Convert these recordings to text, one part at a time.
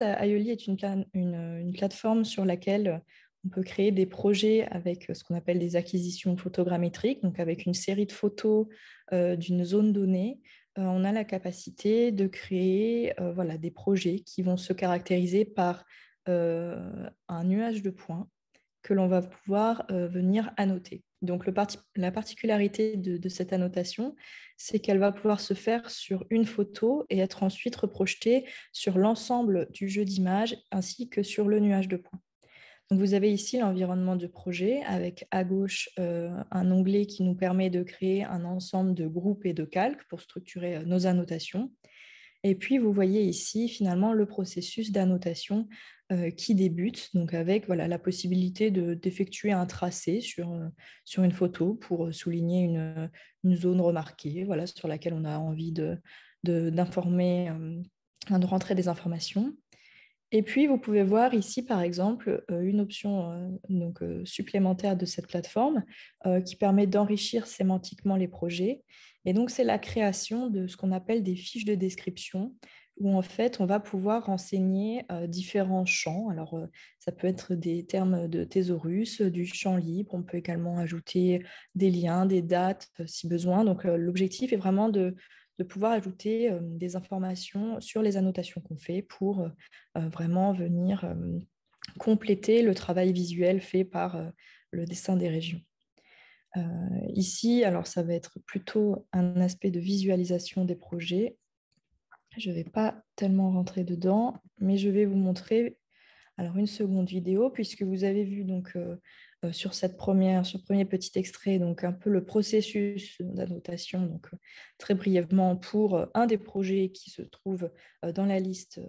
Aioli est une plateforme sur laquelle on peut créer des projets avec ce qu'on appelle des acquisitions photogrammétriques, donc avec une série de photos d'une zone donnée. On a la capacité de créer voilà, des projets qui vont se caractériser par un nuage de points que l'on va pouvoir venir annoter. Donc, la particularité de cette annotation, c'est qu'elle va pouvoir se faire sur une photo et être ensuite reprojetée sur l'ensemble du jeu d'images ainsi que sur le nuage de points. Donc, vous avez ici l'environnement de projet avec à gauche un onglet qui nous permet de créer un ensemble de groupes et de calques pour structurer nos annotations. Et puis, vous voyez ici, finalement, le processus d'annotation qui débute, donc avec voilà, la possibilité d'effectuer un tracé sur une photo pour souligner une zone remarquée, voilà, sur laquelle on a envie d'informer, de rentrer des informations. Et puis, vous pouvez voir ici, par exemple, une option supplémentaire de cette plateforme qui permet d'enrichir sémantiquement les projets. Et donc, c'est la création de ce qu'on appelle des fiches de description, où en fait, on va pouvoir renseigner différents champs. Alors, ça peut être des termes de thésaurus, du champ libre. On peut également ajouter des liens, des dates, si besoin. Donc, l'objectif est vraiment de pouvoir ajouter des informations sur les annotations qu'on fait pour vraiment venir compléter le travail visuel fait par le dessin des régions. Ici, alors ça va être plutôt un aspect de visualisation des projets. Je ne vais pas tellement rentrer dedans, mais je vais vous montrer alors, une seconde vidéo, puisque vous avez vu donc, sur ce premier petit extrait donc, un peu le processus d'annotation, donc, très brièvement pour un des projets qui se trouve dans la liste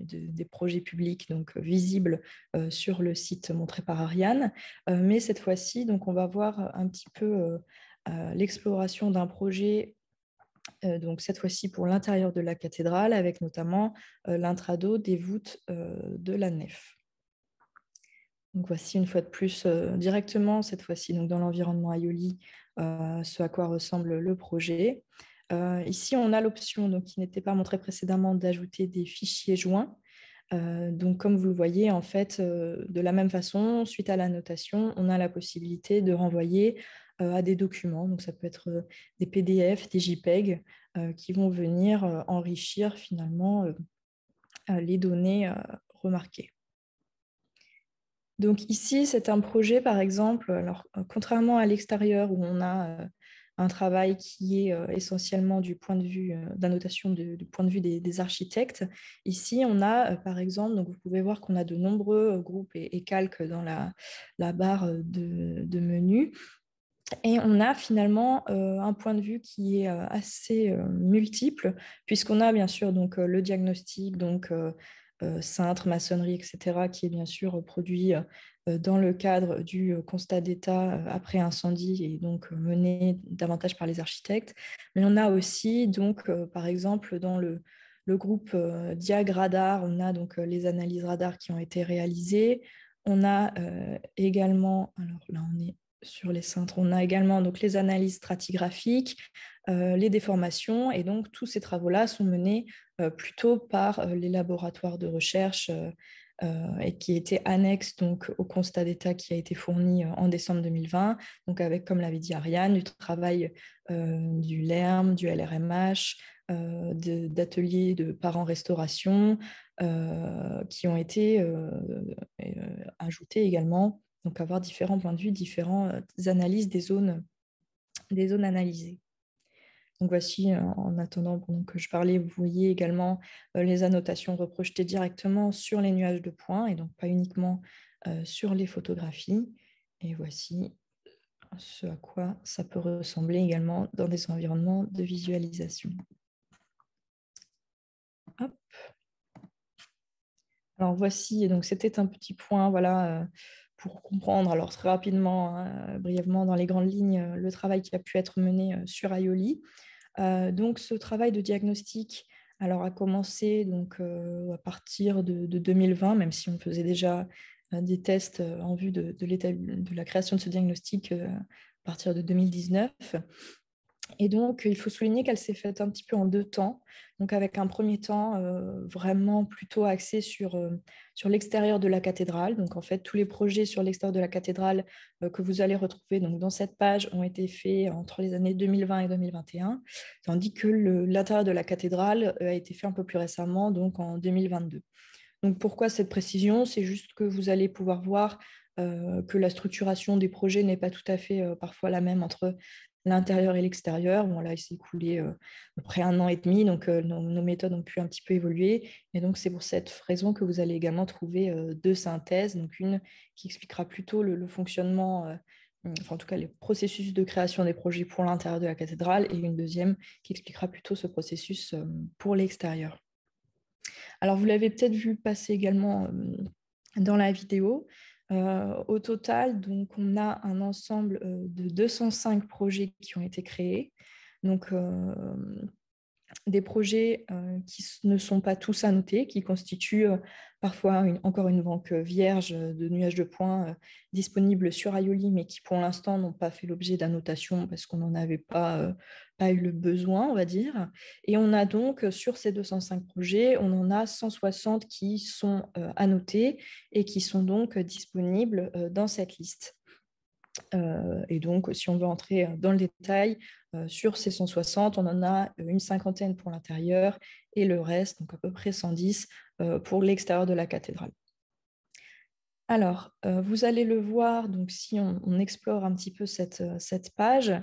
des projets publics donc, visibles sur le site montré par Ariane. Mais cette fois-ci, donc, on va voir un petit peu l'exploration d'un projet donc cette fois-ci pour l'intérieur de la cathédrale, avec notamment l'intrado des voûtes de la nef. Donc voici une fois de plus directement, cette fois-ci donc dans l'environnement Aioli, ce à quoi ressemble le projet. Ici, on a l'option donc, qui n'était pas montrée précédemment d'ajouter des fichiers joints. Donc, comme vous le voyez, en fait, de la même façon, suite à la notation, on a la possibilité de renvoyer à des documents. Donc, ça peut être des PDF, des JPEG qui vont venir enrichir finalement les données remarquées. Donc ici, c'est un projet, par exemple, alors contrairement à l'extérieur où on a un travail qui est essentiellement du point de vue d'annotation du point de vue des architectes, ici on a par exemple, donc vous pouvez voir qu'on a de nombreux groupes et calques dans la barre de menu. Et on a finalement un point de vue qui est assez multiple, puisqu'on a bien sûr donc, le diagnostic, donc cintre, maçonnerie, etc., qui est bien sûr produit dans le cadre du constat d'état après incendie et donc mené davantage par les architectes. Mais on a aussi, donc, par exemple, dans le groupe Diag Radar, on a donc les analyses radar qui ont été réalisées. On a également, alors là on est sur les cintres, on a également donc, les analyses stratigraphiques, les déformations, et donc tous ces travaux-là sont menés plutôt par les laboratoires de recherche et qui étaient annexes donc, au constat d'état qui a été fourni en décembre 2020, donc avec, comme l'avait dit Ariane, du travail du LERM, du LRMH, d'ateliers de parents-restauration qui ont été ajoutés également, donc avoir différents points de vue, différentes analyses des zones analysées. Donc voici, en attendant, pendant que je parlais, vous voyez également les annotations reprojetées directement sur les nuages de points et donc pas uniquement sur les photographies. Et voici ce à quoi ça peut ressembler également dans des environnements de visualisation. Hop. Alors voici, donc c'était un petit point, voilà, pour comprendre, alors très rapidement, hein, brièvement, dans les grandes lignes, le travail qui a pu être mené sur Aioli. Donc, ce travail de diagnostic alors, a commencé donc, à partir de 2020, même si on faisait déjà des tests en vue de la création de ce diagnostic à partir de 2019. Et donc, il faut souligner qu'elle s'est faite un petit peu en 2 temps. Donc, avec un premier temps vraiment plutôt axé sur l'extérieur de la cathédrale. Donc, en fait, tous les projets sur l'extérieur de la cathédrale que vous allez retrouver donc, dans cette page ont été faits entre les années 2020 et 2021, tandis que l'intérieur de la cathédrale a été fait un peu plus récemment, donc en 2022. Donc, pourquoi cette précision? C'est juste que vous allez pouvoir voir que la structuration des projets n'est pas tout à fait parfois la même entre l'intérieur et l'extérieur. Bon, là, il s'est écoulé à peu près 1 an et demi, donc nos méthodes ont pu un petit peu évoluer. Et donc, c'est pour cette raison que vous allez également trouver 2 synthèses. Donc, une qui expliquera plutôt le fonctionnement, enfin, en tout cas, les processus de création des projets pour l'intérieur de la cathédrale, et une deuxième qui expliquera plutôt ce processus pour l'extérieur. Alors, vous l'avez peut-être vu passer également dans la vidéo. Au total, donc, on a un ensemble de 205 projets qui ont été créés. Donc, des projets qui ne sont pas tous annotés, qui constituent parfois encore une banque vierge de nuages de points disponibles sur Aioli, mais qui pour l'instant n'ont pas fait l'objet d'annotation parce qu'on n'en avait pas eu le besoin, on va dire. Et on a donc, sur ces 205 projets, on en a 160 qui sont annotés et qui sont donc disponibles dans cette liste. Et donc, si on veut entrer dans le détail, sur ces 160, on en a une cinquantaine pour l'intérieur et le reste, donc à peu près 110, pour l'extérieur de la cathédrale. Alors, vous allez le voir, donc si on explore un petit peu cette page,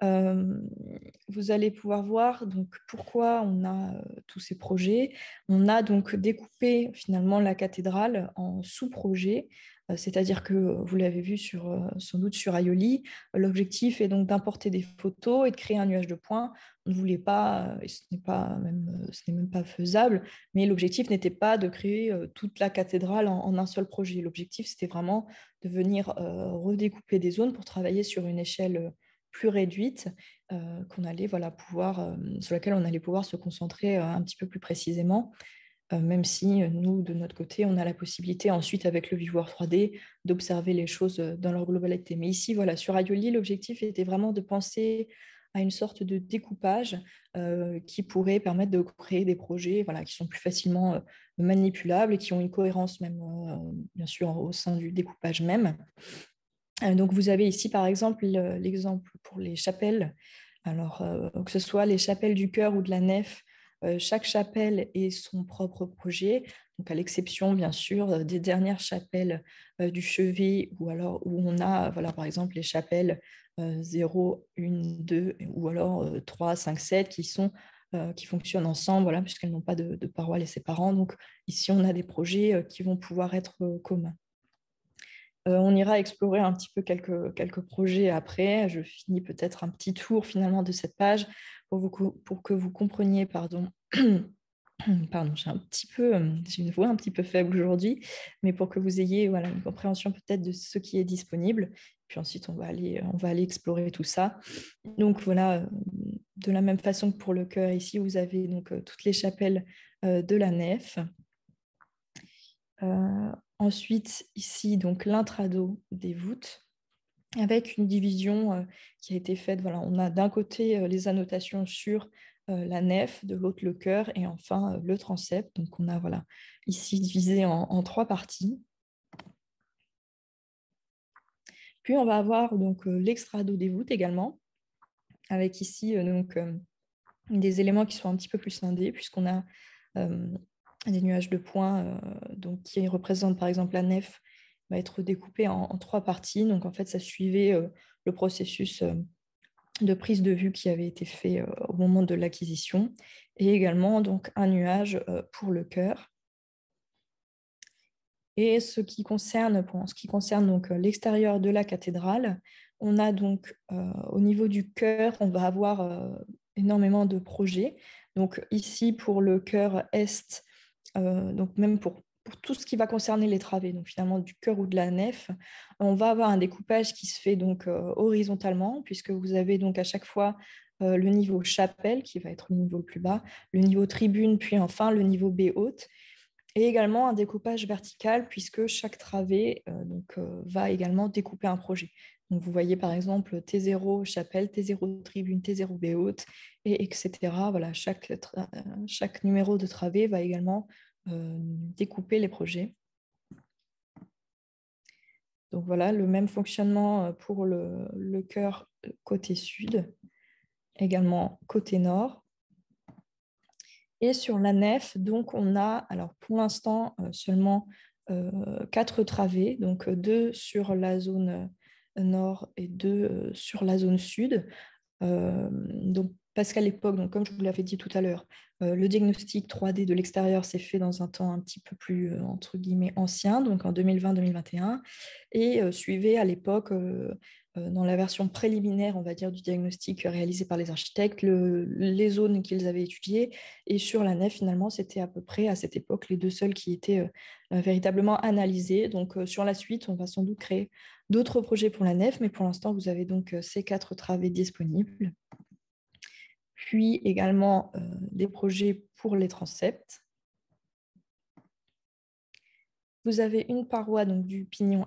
vous allez pouvoir voir donc, pourquoi on a tous ces projets. On a donc découpé finalement la cathédrale en sous-projets, c'est-à-dire que vous l'avez vu sans doute sur Aioli, l'objectif est donc d'importer des photos et de créer un nuage de points. On ne voulait pas, et ce n'est même pas faisable, mais l'objectif n'était pas de créer toute la cathédrale en un seul projet. L'objectif, c'était vraiment de venir redécouper des zones pour travailler sur une échelle plus réduite, sur laquelle on allait pouvoir se concentrer un petit peu plus précisément, même si nous, de notre côté, on a la possibilité ensuite, avec le viveur 3D, d'observer les choses dans leur globalité. Mais ici, voilà, sur Aioli, l'objectif était vraiment de penser à une sorte de découpage qui pourrait permettre de créer des projets qui sont plus facilement manipulables et qui ont une cohérence même, bien sûr, au sein du découpage même. Donc, vous avez ici, par exemple, l'exemple pour les chapelles. Alors, que ce soit les chapelles du chœur ou de la nef, chaque chapelle est son propre projet, donc à l'exception, bien sûr, des dernières chapelles du chevet, ou alors où on a, par exemple, les chapelles 0, 1, 2, ou alors 3, 5, 7, qui fonctionnent ensemble, puisqu'elles n'ont pas de parois les séparant. Donc, ici, on a des projets qui vont pouvoir être communs. On ira explorer un petit peu quelques projets après. Je finis peut-être un petit tour finalement de cette page pour que vous compreniez, pardon, j'ai une voix un petit peu faible aujourd'hui, mais pour que vous ayez une compréhension peut-être de ce qui est disponible. Puis ensuite, on va aller explorer tout ça. Donc voilà, de la même façon que pour le chœur, ici, vous avez donc toutes les chapelles de la nef. Ensuite, ici, donc l'intrado des voûtes, avec une division qui a été faite. Voilà, on a d'un côté les annotations sur la nef, de l'autre le chœur, et enfin le transept. Donc on a ici divisé en 3 parties. Puis on va avoir donc l'extrado des voûtes également, avec ici des éléments qui sont un petit peu plus scindés, puisqu'on a des nuages de points donc, qui représentent par exemple la nef, va être découpée en 3 parties. Donc en fait, ça suivait le processus de prise de vue qui avait été fait au moment de l'acquisition, et également donc un nuage pour le chœur. Et ce qui concerne donc l'extérieur de la cathédrale, on a donc au niveau du chœur, on va avoir énormément de projets. Donc ici pour le chœur est, donc même pour tout ce qui va concerner les travées, donc finalement du chœur ou de la nef, on va avoir un découpage qui se fait donc horizontalement, puisque vous avez donc à chaque fois le niveau chapelle qui va être le niveau le plus bas, le niveau tribune, puis enfin le niveau B haute. et également un découpage vertical puisque chaque travée va également découper un projet. Donc, vous voyez par exemple T0 chapelle, T0 tribune, T0 baie haute, et etc. Voilà, chaque numéro de travée va également découper les projets. Donc voilà, le même fonctionnement pour le chœur côté sud, également côté nord. Et sur la nef, donc on a, alors pour l'instant, seulement 4 travées, donc 2 sur la zone nord et 2 sur la zone sud. Donc, parce qu'à l'époque, donc, comme je vous l'avais dit tout à l'heure, le diagnostic 3D de l'extérieur s'est fait dans un temps un petit peu plus, entre guillemets, ancien, donc en 2020-2021, et suivait à l'époque, dans la version préliminaire, on va dire, du diagnostic réalisé par les architectes, les zones qu'ils avaient étudiées. Et sur la nef, finalement, c'était à peu près, à cette époque, les deux seuls qui étaient véritablement analysés. Donc, sur la suite, on va sans doute créer d'autres projets pour la nef, mais pour l'instant, vous avez donc ces 4 travées disponibles. Puis également des projets pour les transepts. Vous avez une paroi donc, du pignon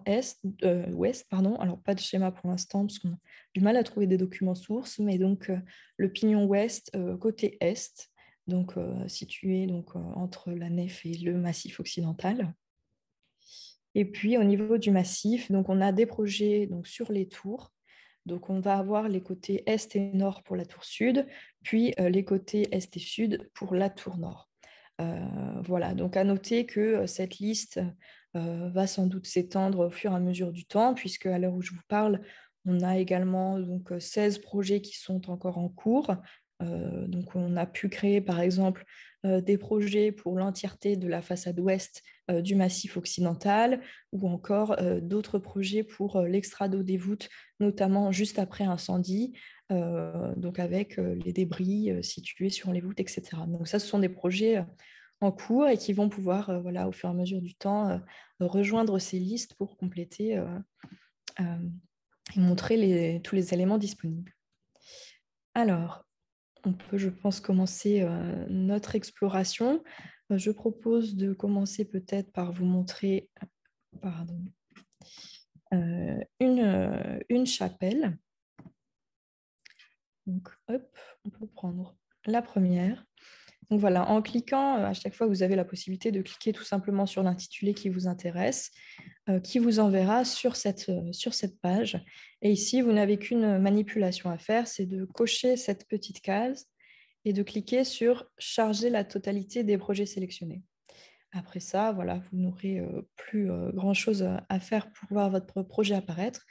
ouest, pardon. Alors pas de schéma pour l'instant parce qu'on a du mal à trouver des documents sources, mais donc le pignon ouest côté est, donc situé donc, entre la nef et le massif occidental. Et puis au niveau du massif, donc on a des projets donc, sur les tours. Donc on va avoir les côtés est et nord pour la tour sud, puis les côtés est et sud pour la tour nord. Voilà, donc à noter que cette liste va sans doute s'étendre au fur et à mesure du temps, puisque à l'heure où je vous parle, on a également donc, 16 projets qui sont encore en cours. Donc on a pu créer par exemple des projets pour l'entièreté de la façade ouest du massif occidental, ou encore d'autres projets pour l'extrado des voûtes, notamment juste après incendie, donc avec les débris situés sur les voûtes, etc. Donc ça, ce sont des projets en cours et qui vont pouvoir, voilà, au fur et à mesure du temps, rejoindre ces listes pour compléter et montrer tous les éléments disponibles. Alors, on peut, je pense, commencer notre exploration. Je propose de commencer peut-être par vous montrer une chapelle. Donc, hop, on peut prendre la première. Donc voilà, en cliquant, à chaque fois, vous avez la possibilité de cliquer tout simplement sur l'intitulé qui vous intéresse, qui vous enverra sur cette page. Et ici, vous n'avez qu'une manipulation à faire, c'est de cocher cette petite case et de cliquer sur « Charger la totalité des projets sélectionnés ». Après ça, voilà, vous n'aurez plus grand-chose à faire pour voir votre projet apparaître.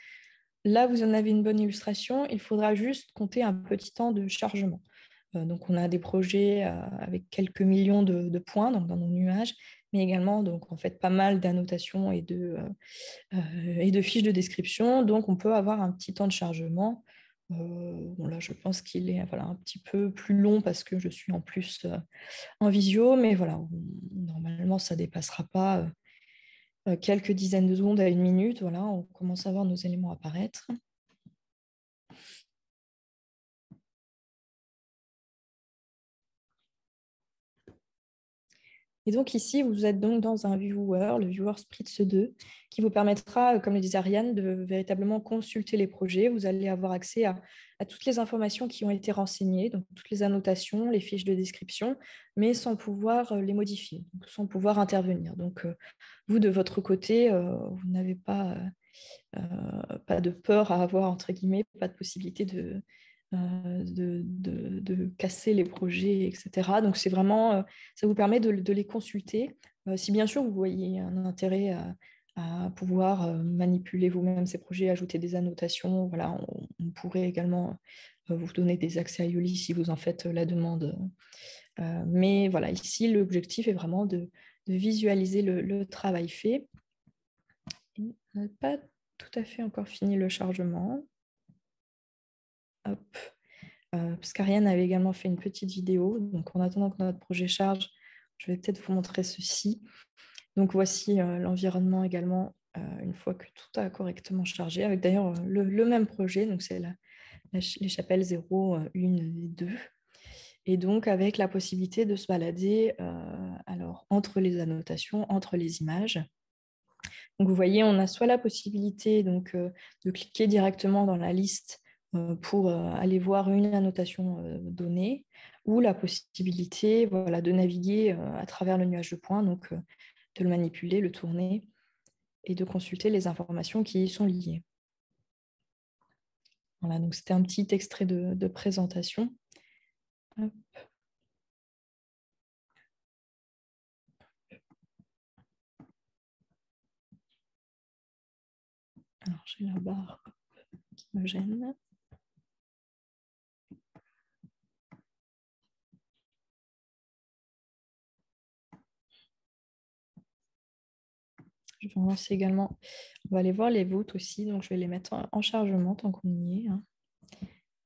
Là, vous en avez une bonne illustration. Il faudra juste compter un petit temps de chargement. Donc, on a des projets avec quelques millions de points donc, dans nos nuages, mais également donc, en fait, pas mal d'annotations et de fiches de description. Donc, on peut avoir un petit temps de chargement. Bon, là, je pense qu'il est voilà, un petit peu plus long parce que je suis en plus en visio, mais voilà, normalement, ça ne dépassera pas quelques dizaines de secondes à une minute. Voilà, on commence à voir nos éléments apparaître. Et donc ici, vous êtes donc dans un viewer, le viewer Spritz 2, qui vous permettra, comme le disait Ariane, de véritablement consulter les projets. Vous allez avoir accès à toutes les informations qui ont été renseignées, donc toutes les annotations, les fiches de description, mais sans pouvoir les modifier, donc sans pouvoir intervenir. Donc vous, de votre côté, vous n'avez pas de peur à avoir, entre guillemets, pas de possibilité de casser les projets, etc. Donc, c'est vraiment, ça vous permet de les consulter. Si bien sûr, vous voyez un intérêt à pouvoir manipuler vous-même ces projets, ajouter des annotations, voilà, on pourrait également vous donner des accès à Yoli si vous en faites la demande. Mais voilà, ici, l'objectif est vraiment de visualiser le travail fait. Et on n'a pas tout à fait encore fini le chargement. Hop. Parce qu'Ariane avait également fait une petite vidéo. Donc, en attendant que notre projet charge, je vais peut-être vous montrer ceci. Donc, voici l'environnement également, une fois que tout a correctement chargé, avec d'ailleurs le même projet. Donc, c'est les chapelles 0, 1 et 2. et donc avec la possibilité de se balader alors, entre les annotations, entre les images. Donc, vous voyez, on a soit la possibilité donc, de cliquer directement dans la liste pour aller voir une annotation donnée, ou la possibilité voilà, de naviguer à travers le nuage de points, donc de le manipuler, le tourner et de consulter les informations qui y sont liées. Voilà, donc c'était un petit extrait de présentation. Hop. Alors, j'ai la barre qui me gêne. Je vais en lancer également. On va aller voir les voûtes aussi, donc je vais les mettre en chargement tant qu'on y est. Hein.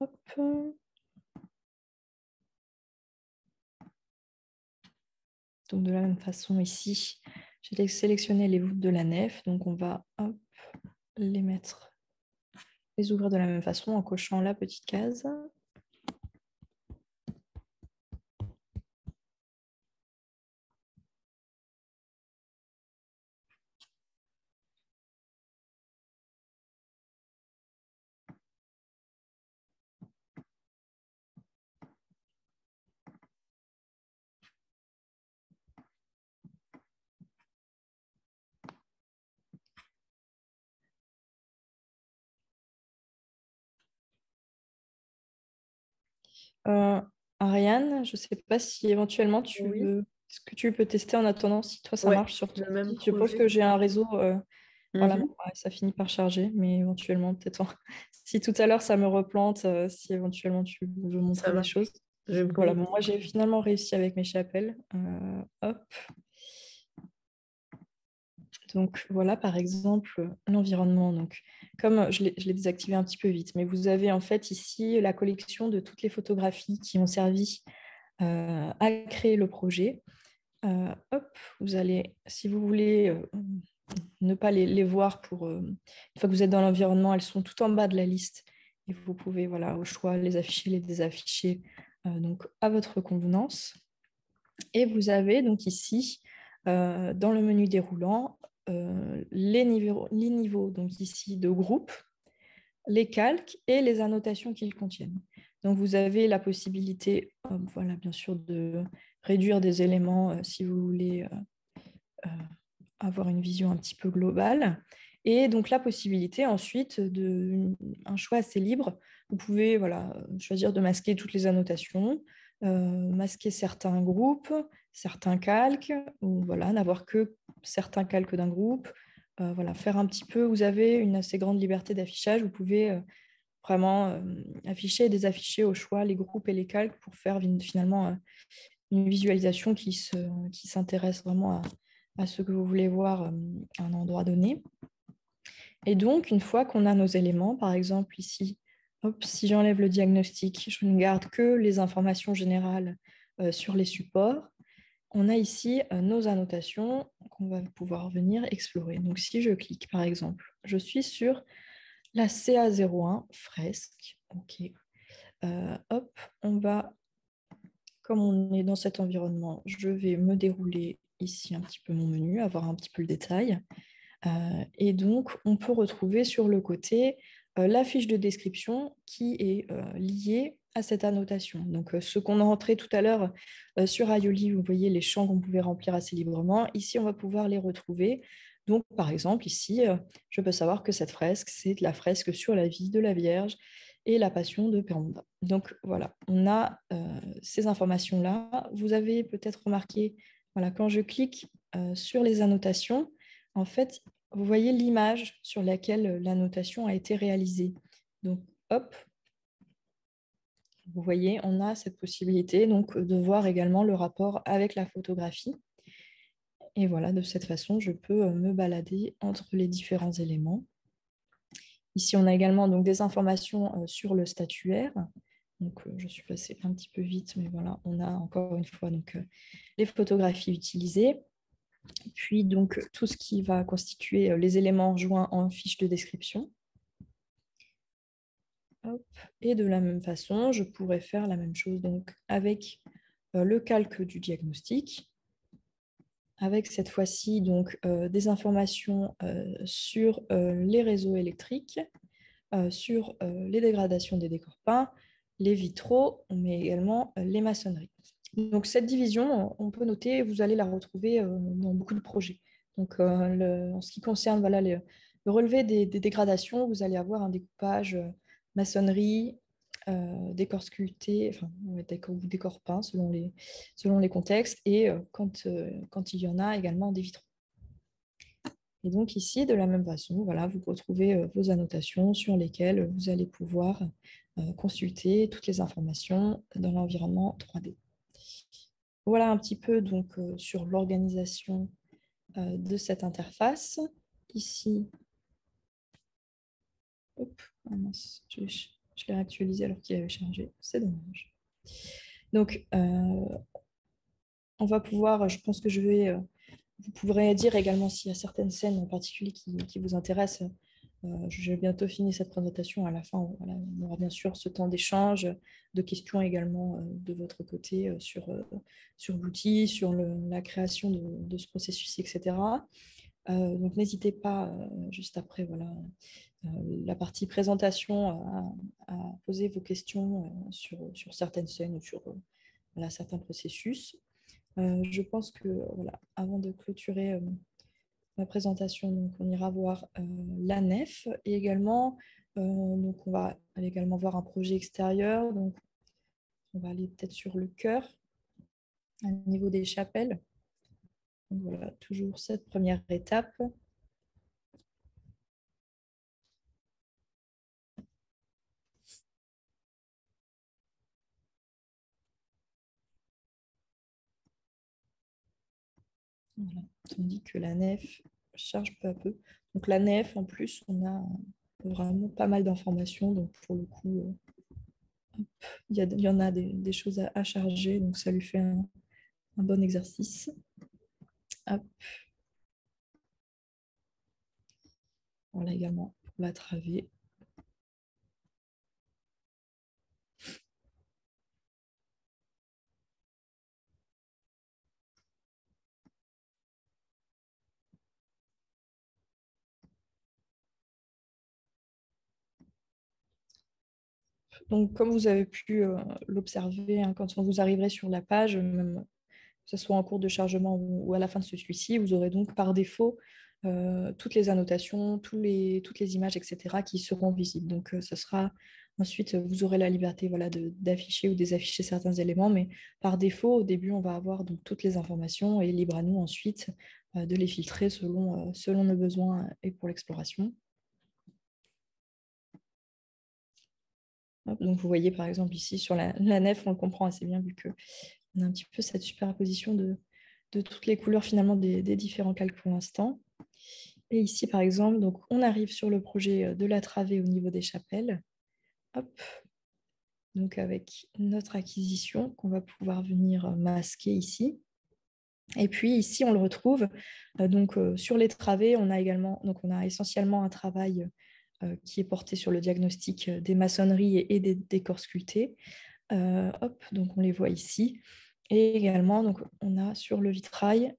Hop. Donc de la même façon ici, j'ai sélectionné les voûtes de la nef, donc on va hop, les mettre, les ouvrir de la même façon en cochant la petite case. Ariane, je ne sais pas si éventuellement tu Oui, veux. Est-ce que tu peux tester en attendant si toi ça ouais, marche sur ton le même ordi? Je pense projet. que j'ai un réseau. Voilà, Mhm. ouais, ça finit par charger, mais éventuellement, peut-être. Si tout à l'heure ça me replante, si éventuellement tu veux Ça montrer des choses. marche. Je vais me Voilà, bon, connecter. moi j'ai finalement réussi avec mes chapelles. Hop. Donc voilà, par exemple, l'environnement. Donc, comme je l'ai désactivé un petit peu vite, mais vous avez en fait ici la collection de toutes les photographies qui ont servi à créer le projet. Hop, vous allez, si vous voulez ne pas les voir une fois que vous êtes dans l'environnement, elles sont tout en bas de la liste et vous pouvez, voilà, au choix, les afficher, les désafficher, donc à votre convenance. Et vous avez donc ici, dans le menu déroulant, les niveaux, donc ici, de groupe, les calques et les annotations qu'ils contiennent. Donc, vous avez la possibilité, voilà, bien sûr, de réduire des éléments si vous voulez avoir une vision un petit peu globale. Et donc, la possibilité ensuite un choix assez libre. Vous pouvez voilà, choisir de masquer toutes les annotations, masquer certains groupes, certains calques, ou voilà, n'avoir que certains calques d'un groupe. Voilà, faire un petit peu, vous avez une assez grande liberté d'affichage. Vous pouvez vraiment afficher et désafficher au choix les groupes et les calques pour faire finalement une visualisation qui s'intéresse vraiment à ce que vous voulez voir à un endroit donné. Et donc, une fois qu'on a nos éléments, par exemple ici, hop, si j'enlève le diagnostic, je ne garde que les informations générales sur les supports, on a ici nos annotations qu'on va pouvoir venir explorer. Donc, si je clique, par exemple, je suis sur la CA01 fresque. OK. Hop, on va, comme on est dans cet environnement, je vais me dérouler ici un petit peu mon menu, avoir un petit peu le détail. Et donc, on peut retrouver sur le côté la fiche de description qui est liée à cette annotation. Donc, ce qu'on a rentré tout à l'heure sur Aioli, vous voyez les champs qu'on pouvait remplir assez librement. Ici, on va pouvoir les retrouver. Donc, par exemple, ici, je peux savoir que cette fresque, c'est la fresque sur la vie de la Vierge et la Passion de Péronda. Donc, voilà, on a ces informations-là. Vous avez peut-être remarqué, voilà, quand je clique sur les annotations, en fait, vous voyez l'image sur laquelle l'annotation a été réalisée. Donc, hop, vous voyez, on a cette possibilité donc, de voir également le rapport avec la photographie. Et voilà, de cette façon, je peux me balader entre les différents éléments. Ici, on a également donc, des informations sur le statuaire. Donc, je suis passée un petit peu vite, mais voilà, on a encore une fois donc, les photographies utilisées. Puis, donc, tout ce qui va constituer les éléments joints en fiche de description. Hop. Et de la même façon, je pourrais faire la même chose donc, avec le calque du diagnostic, avec cette fois-ci donc, des informations sur les réseaux électriques, sur les dégradations des décors peints, les vitraux, mais également les maçonneries. Donc cette division, on peut noter, vous allez la retrouver dans beaucoup de projets. Donc en ce qui concerne voilà, le relevé des dégradations, vous allez avoir un découpage maçonnerie, décor sculpté, enfin décor peint selon les contextes, et quand il y en a également des vitraux. Et donc ici, de la même façon, voilà, vous retrouvez vos annotations sur lesquelles vous allez pouvoir consulter toutes les informations dans l'environnement 3D. Voilà un petit peu donc, sur l'organisation de cette interface. Ici, hop, oh mince, je l'ai réactualisé alors qu'il avait chargé, c'est dommage. Donc, on va pouvoir, je pense que vous pourrez dire également s'il y a certaines scènes en particulier qui vous intéressent. J'ai bientôt fini cette présentation. À la fin, voilà, on aura bien sûr ce temps d'échange, de questions également de votre côté sur l'outil, sur la création de ce processus, etc. Donc n'hésitez pas, juste après voilà, la partie présentation, à poser vos questions sur certaines scènes ou sur voilà, certains processus. Je pense que voilà, avant de clôturer ma présentation, donc on ira voir la nef et également, donc on va aller également voir un projet extérieur. Donc on va aller peut-être sur le chœur, au niveau des chapelles. Donc voilà, toujours cette première étape. Voilà. Tandis que la nef charge peu à peu. Donc la nef, en plus, on a vraiment pas mal d'informations. Donc pour le coup, il y en a des choses à charger. Donc ça lui fait un bon exercice. Hop. Voilà également pour la travée. Donc, comme vous avez pu l'observer, hein, quand vous arriverez sur la page, même que ce soit en cours de chargement ou à la fin de celui-ci, vous aurez donc par défaut toutes les annotations, toutes les images, etc., qui seront visibles. Donc, ce sera ensuite, vous aurez la liberté voilà, d'afficher ou désafficher certains éléments, mais par défaut, au début, on va avoir donc, toutes les informations et libre à nous ensuite de les filtrer selon nos besoins et pour l'exploration. Donc, vous voyez par exemple ici sur la nef, on le comprend assez bien vu qu'on a un petit peu cette superposition de toutes les couleurs finalement des différents calques pour l'instant. Et ici par exemple, donc, on arrive sur le projet de la travée au niveau des chapelles. Hop. Donc avec notre acquisition qu'on va pouvoir venir masquer ici. Et puis ici, on le retrouve donc, sur les travées, on a également, donc on a essentiellement un travail qui est porté sur le diagnostic des maçonneries et des décors sculptés. Hop, donc on les voit ici. Et également, donc, on a sur le vitrail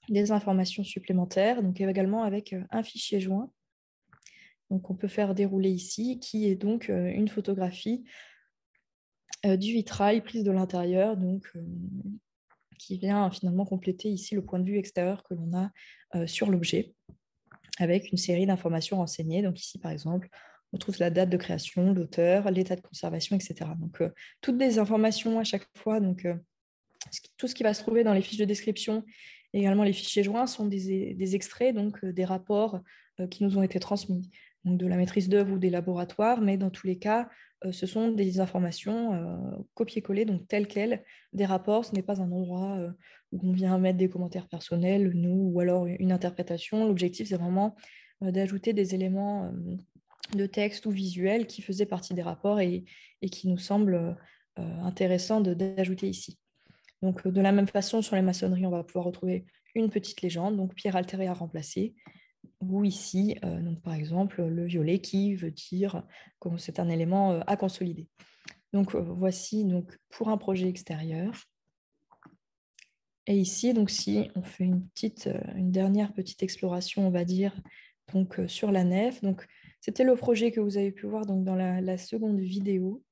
des informations supplémentaires, donc également avec un fichier joint. Donc on peut faire dérouler ici, qui est donc une photographie du vitrail prise de l'intérieur, donc qui vient finalement compléter ici le point de vue extérieur que l'on a sur l'objet, avec une série d'informations renseignées. Donc ici, par exemple, on trouve la date de création, l'auteur, l'état de conservation, etc. Donc, toutes les informations à chaque fois, donc, tout ce qui va se trouver dans les fiches de description et également les fichiers joints sont des extraits, donc des rapports qui nous ont été transmis, donc de la maîtrise d'œuvre ou des laboratoires, mais dans tous les cas, ce sont des informations copier-coller, donc telles quelles, des rapports. Ce n'est pas un endroit où on vient mettre des commentaires personnels, nous, ou alors une interprétation. L'objectif, c'est vraiment d'ajouter des éléments de texte ou visuels qui faisaient partie des rapports et qui nous semblent intéressants d'ajouter ici. Donc, de la même façon, sur les maçonneries, on va pouvoir retrouver une petite légende, donc pierre altérée à remplacer, ou ici, donc par exemple, le violet qui veut dire que c'est un élément à consolider. Donc voici donc, pour un projet extérieur. Et ici, donc, si on fait une dernière petite exploration, on va dire, donc, sur la nef. Donc, c'était le projet que vous avez pu voir donc, dans la seconde vidéo.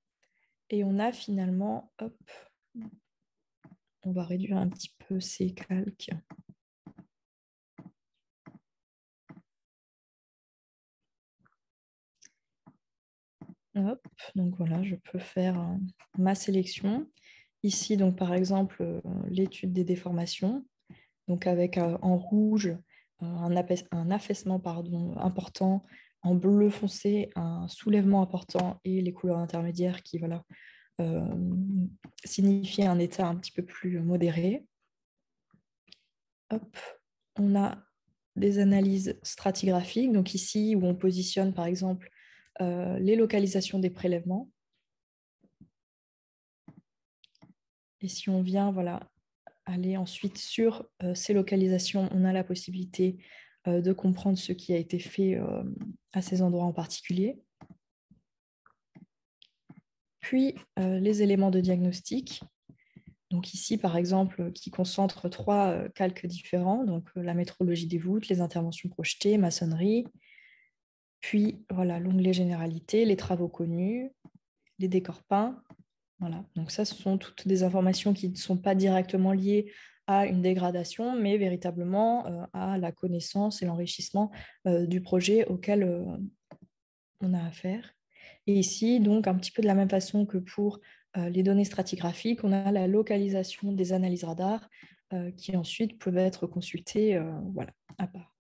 Et on a finalement, hop, on va réduire un petit peu ces calques. Hop, donc voilà, je peux faire ma sélection. Ici, donc, par exemple, l'étude des déformations, donc avec en rouge un affaissement pardon, important, en bleu foncé un soulèvement important et les couleurs intermédiaires qui voilà, euh, signifient un état un petit peu plus modéré. Hop, on a des analyses stratigraphiques, donc ici où on positionne par exemple les localisations des prélèvements. Et si on vient voilà, aller ensuite sur ces localisations, on a la possibilité de comprendre ce qui a été fait à ces endroits en particulier. Puis les éléments de diagnostic. Donc ici, par exemple, qui concentre trois calques différents, donc la métrologie des voûtes, les interventions projetées, maçonnerie, puis voilà l'onglet généralité, les travaux connus, les décors peints. Voilà. Donc ça, ce sont toutes des informations qui ne sont pas directement liées à une dégradation, mais véritablement à la connaissance et l'enrichissement du projet auquel on a affaire. Et ici, donc, un petit peu de la même façon que pour les données stratigraphiques, on a la localisation des analyses radar qui ensuite peuvent être consultées voilà, à part.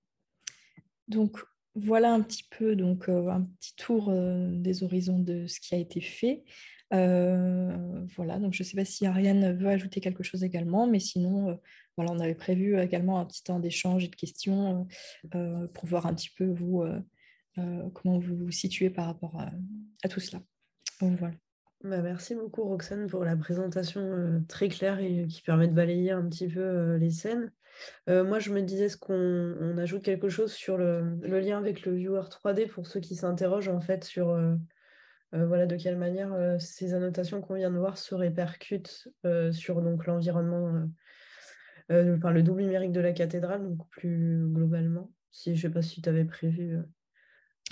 Donc, voilà un petit peu un petit tour des horizons de ce qui a été fait. Voilà, donc je ne sais pas si Ariane veut ajouter quelque chose également, mais sinon, voilà, on avait prévu également un petit temps d'échange et de questions pour voir un petit peu vous comment vous vous situez par rapport à tout cela. Donc voilà. Bah, merci beaucoup Roxane pour la présentation très claire et qui permet de balayer un petit peu les scènes. Moi je me disais, est-ce qu'on ajoute quelque chose sur le lien avec le viewer 3D pour ceux qui s'interrogent en fait sur voilà, de quelle manière ces annotations qu'on vient de voir se répercutent sur donc, l'environnement, enfin, le double numérique de la cathédrale, donc plus globalement. Si, je ne sais pas si tu avais prévu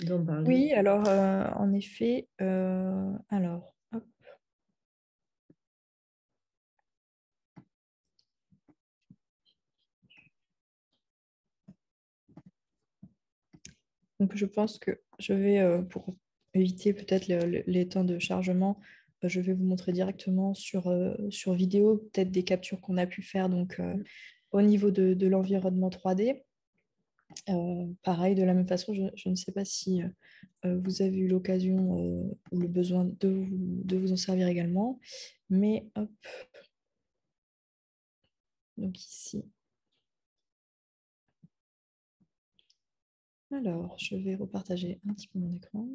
d'en parler. Oui, alors en effet, alors, hop. Donc je pense que je vais, pour éviter peut-être les temps de chargement, je vais vous montrer directement sur vidéo, peut-être des captures qu'on a pu faire donc, au niveau de l'environnement 3D. Pareil, de la même façon, je ne sais pas si vous avez eu l'occasion ou le besoin de vous en servir également. Mais hop, donc ici. Alors, je vais repartager un petit peu mon écran.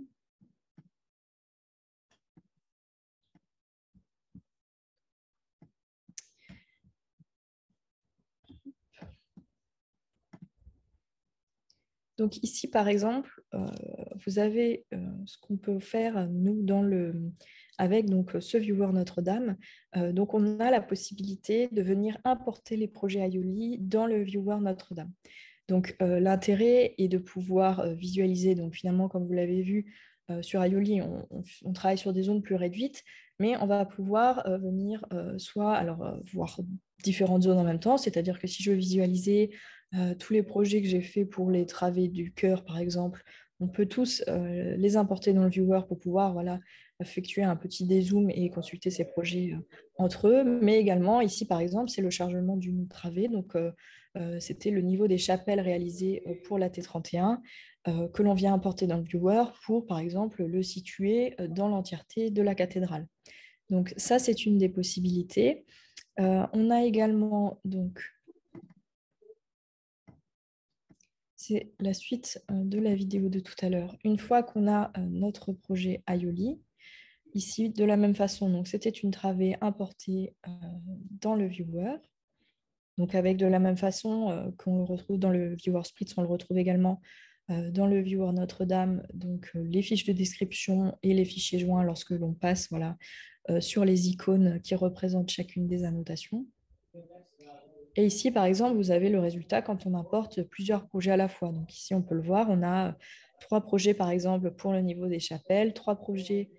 Donc ici, par exemple, vous avez ce qu'on peut faire, nous, avec donc, ce viewer Notre-Dame. Donc, on a la possibilité de venir importer les projets Aioli dans le viewer Notre-Dame. Donc, l'intérêt est de pouvoir visualiser, donc finalement, comme vous l'avez vu, sur Aioli, on travaille sur des zones plus réduites, mais on va pouvoir venir soit alors, voir différentes zones en même temps, c'est-à-dire que si je veux visualiser tous les projets que j'ai faits pour les travées du chœur, par exemple, on peut tous les importer dans le viewer pour pouvoir voilà, effectuer un petit dézoom et consulter ces projets entre eux. Mais également, ici, par exemple, c'est le chargement d'une travée. Donc, c'était le niveau des chapelles réalisées pour la T31 que l'on vient importer dans le viewer pour, par exemple, le situer dans l'entièreté de la cathédrale. Donc, ça, c'est une des possibilités. On a également donc c'est la suite de la vidéo de tout à l'heure. Une fois qu'on a notre projet Aioli, ici, de la même façon, donc c'était une travée importée dans le viewer. Donc avec de la même façon qu'on le retrouve dans le viewer splits, on le retrouve également dans le viewer Notre-Dame, donc les fiches de description et les fichiers joints lorsque l'on passe voilà, sur les icônes qui représentent chacune des annotations. Et ici, par exemple, vous avez le résultat quand on importe plusieurs projets à la fois. Donc ici, on peut le voir, on a 3 projets, par exemple, pour le niveau des chapelles, 3 projets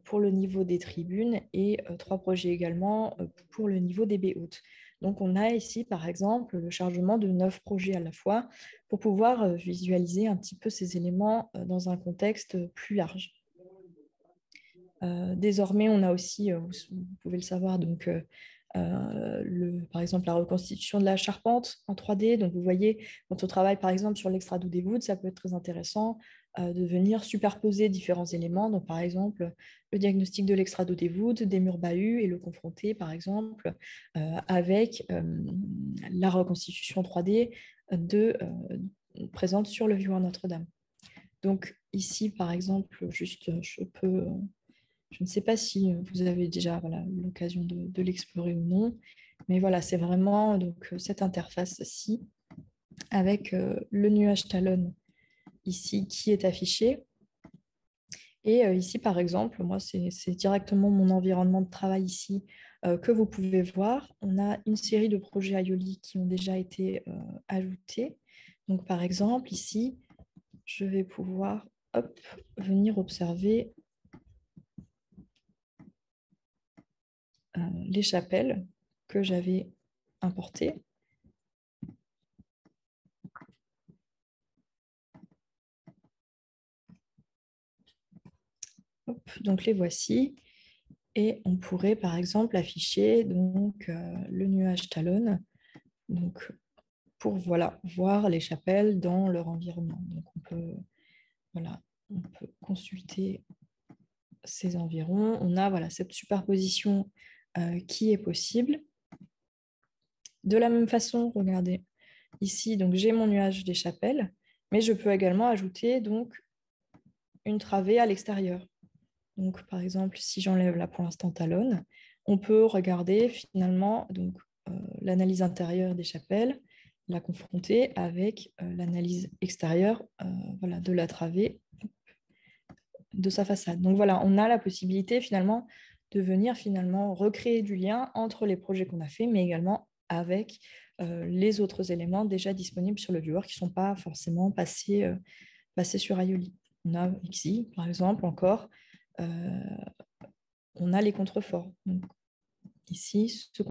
pour le niveau des tribunes et 3 projets également pour le niveau des baies hautes. Donc on a ici, par exemple, le chargement de 9 projets à la fois pour pouvoir visualiser un petit peu ces éléments dans un contexte plus large. Désormais, on a aussi, vous pouvez le savoir, donc, par exemple la reconstitution de la charpente en 3D. Donc vous voyez, quand on travaille par exemple sur l'extradou des voûtes, ça peut être très intéressant de venir superposer différents éléments. Donc par exemple, le diagnostic de l'extradou des voûtes, des murs bahus et le confronter par exemple avec la reconstitution 3D présente sur le viewer Notre-Dame. Donc ici, par exemple, juste, je ne sais pas si vous avez déjà voilà, l'occasion de l'explorer ou non, mais voilà, c'est vraiment donc, cette interface-ci avec le nuage Talon ici qui est affiché. Et ici, par exemple, moi, c'est directement mon environnement de travail ici que vous pouvez voir. On a une série de projets Aioli qui ont déjà été ajoutés. Donc, par exemple, ici, je vais pouvoir venir observer les chapelles que j'avais importées. Hop, donc les voici. Et on pourrait par exemple afficher donc, le nuage Talon donc, pour voilà, voir les chapelles dans leur environnement. Donc voilà, on peut consulter ces environs. On a voilà, cette superposition qui est possible. De la même façon, regardez, ici, donc j'ai mon nuage des chapelles, mais je peux également ajouter donc une travée à l'extérieur. Donc, par exemple, si j'enlève là pour l'instant Talon, on peut regarder finalement donc, l'analyse intérieure des chapelles, la confronter avec l'analyse extérieure voilà, de la travée de sa façade. Donc voilà, on a la possibilité finalement de venir finalement recréer du lien entre les projets qu'on a fait, mais également avec les autres éléments déjà disponibles sur le viewer qui ne sont pas forcément passés sur Aioli. On a ici, par exemple, encore, on a les contreforts. Donc, ici, ce